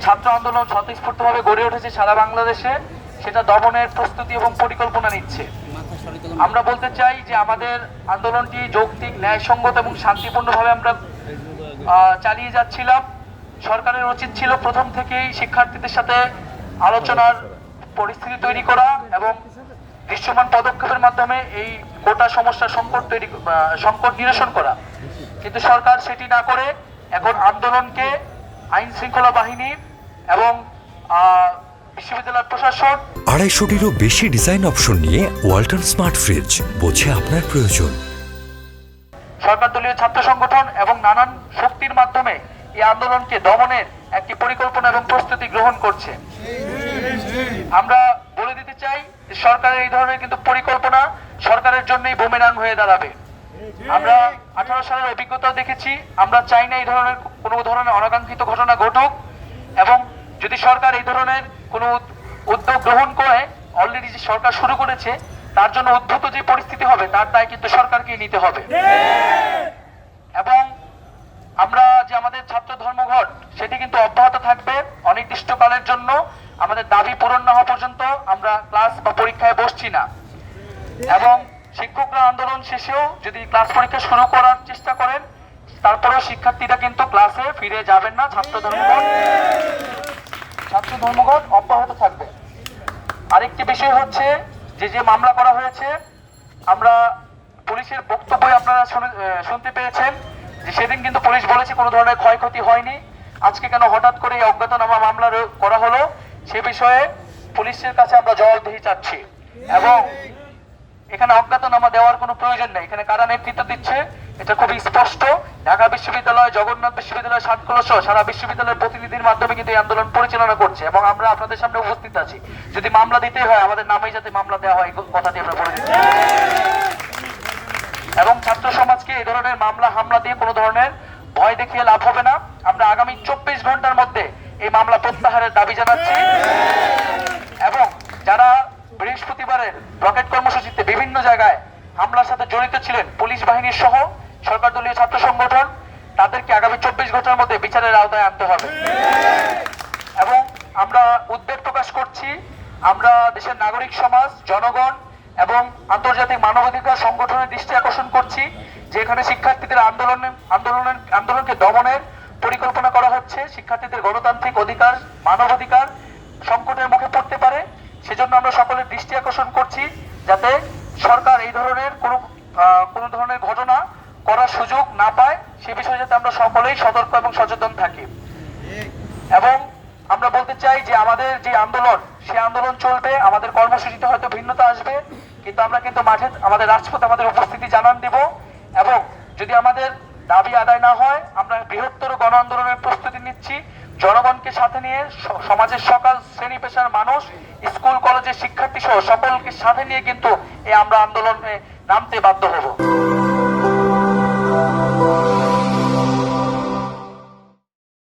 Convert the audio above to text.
ছাত্র আন্দোলন স্বতঃস্ফূর্তভাবে গড়ে উঠেছে সারা বাংলাদেশে, সেটা দমনের প্রস্তুতি এবং পরিকল্পনা নিচ্ছে। আমরা বলতে চাই যে আমাদের আন্দোলনটি যৌক্তিক, ন্যায়সঙ্গত এবং শান্তিপূর্ণভাবে আমরা চালিয়ে যাচ্ছিলাম। সরকারের উচিত ছিল প্রথম থেকেই শিক্ষার্থীদের সাথে আলোচনার পরিস্থিতি তৈরি করা এবং দৃশ্যমান পদক্ষেপের মাধ্যমে এই গোটা সমস্যার সংকট নিরসন করা, কিন্তু সরকার সেটি না করে এখন আন্দোলনকে আইন শৃঙ্খলা বাহিনী এবং বিশ্ববিদ্যালয় প্রশাসন 250-টিরও বেশি ডিজাইন অপশন নিয়ে ওয়ালটন স্মার্ট ফ্রিজ, বোঝে আপনার প্রয়োজন। সরকার দলীয় ছাত্র সংগঠন এবং নানান শক্তির মাধ্যমে এই আন্দোলনকে দমনের একটি পরিকল্পনা এবং প্রস্তুতি গ্রহণ করছে। আমরা বলে দিতে চাই যে সরকারের এই ধরনের কিন্তু পরিকল্পনা সরকারের জন্যই বুমেরাং হয়ে দাঁড়াবে। আমরা 18 সালের অভিজ্ঞতা দেখেছি। আমরা চাই না এই ধরনের কোনো ধরনের অনাকাঙ্ক্ষিত ঘটনা ঘটুক, এবং যদি সরকার এই ধরনের কোনো উদ্যোগ গ্রহণ করে, অলরেডি যে সরকার শুরু করেছে, তার জন্য উদ্ভূত যে পরিস্থিতি হবে তার দায় কিন্তু সরকারকে নিতে হবে। এবং আমরা যে আমাদের ছাত্র ধর্মঘট সেটি কিন্তু অব্যাহত থাকবে অনির্দিষ্টকালের জন্য। আমাদের দাবি পূরণ না হওয়া পর্যন্ত আমরা ক্লাস বা পরীক্ষায় বসছি না। এবং শিক্ষকরা আন্দোলন শেষেও যদি ক্লাস পরীক্ষা শুরু করার চেষ্টা করেন, তারপরেও শিক্ষার্থীরা কিন্তু ক্লাসে ফিরে যাবেন না। ছাত্র ধর্মঘট অব্যাহত থাকবে। আরেকটি বিষয় হচ্ছে যে মামলা করা হয়েছে, আমরা পুলিশের বক্তব্য আপনারা শুনতে পেয়েছেন যে সেদিন কিন্তু পুলিশ বলেছে কোনো ধরনের ক্ষয়ক্ষতি হয়নি। আজকে কেন হঠাৎ করে এই অজ্ঞাতনামা মামলা করা হলো, সে বিষয়ে পুলিশের কাছে আমরা জবাবদিহি চাচ্ছি। এবং এখানে অজ্ঞাতনামা দেওয়ার কোনো প্রয়োজন নেই। এখানে কারা নেতৃত্ব দিচ্ছে এটা খুবই স্পষ্ট। ঢাকা বিশ্ববিদ্যালয়, জগন্নাথ বিশ্ববিদ্যালয়, সাতকুলা সহ সারা বিশ্ববিদ্যালয়ের প্রতিনিধির মাধ্যমে কিন্তু এই আন্দোলন পরিচালনা করছে, এবং আমরা আপনাদের সামনে উপস্থিত আছি। যদি মামলা দিতে হয় আমাদের নামেই যাতে মামলা দেওয়া হয়, কথাটি আমরা বলে দিচ্ছি। এবং ছাত্র সমাজকে এই ধরনের মামলা হামলা দিয়ে কোনো ধরনের ভয় দেখিয়ে লাভ হবে না। আমরা আগামী 24 ঘন্টার মধ্যে এই মামলা প্রত্যাহারের দাবি জানাচ্ছি। এবং যারা বৃহস্পতিবারের রকেট কর্মসূচিতে বিভিন্ন জায়গায় হামলার সাথে জড়িত ছিলেন, পুলিশ বাহিনীর সহ সরকার দলীয় ছাত্র সংগঠন, তাদেরকে আগামী 24 ঘন্টার মধ্যে বিচারের আওতায় আনতে হবে। এবং আমরা উদ্বেগ প্রকাশ করছি, আমরা দেশের নাগরিক সমাজ, জনগণ এবং আন্তর্জাতিক মানবাধিকার সংগঠনের দৃষ্টি আকর্ষণ করছি যে এখানে শিক্ষার্থীদের আন্দোলনকে দমনের পরিকল্পনা করা হচ্ছে। শিক্ষার্থীদের গণতান্ত্রিক অধিকার, মানবাধিকার সংকটের মুখে পড়তে পারে। সেজন্য আমরা সকলের দৃষ্টি আকর্ষণ করছি যাতে সরকার এই ধরনের কোনো ধরনের ঘটনা করার সুযোগ না পায়, সে বিষয়ে যাতে আমরা সকলেই সতর্ক এবং সচেতন থাকি। এবং আমরা বলতে চাই যে আমাদের যে আন্দোলন, সেই আন্দোলন চলবে। আমাদের কর্মসূচিতে হয়তো ভিন্নতা আসবে, কিন্তু আমরা কিন্তু মাঠে আমাদের রাজপথে আমাদের উপস্থিতি জানান দিব। এবং যদি আমাদের দাবি আদায় না হয়, আমরা বৃহত্তর গণ আন্দোলনের প্রস্তুতি নিচ্ছি। জনগণকে সাথে নিয়ে, সমাজের সকল শ্রেণী পেশার মানুষ, স্কুল কলেজের শিক্ষার্থী সহ সকলকে সাথে নিয়ে কিন্তু আমরা আন্দোলনে নামতে বাধ্য হব।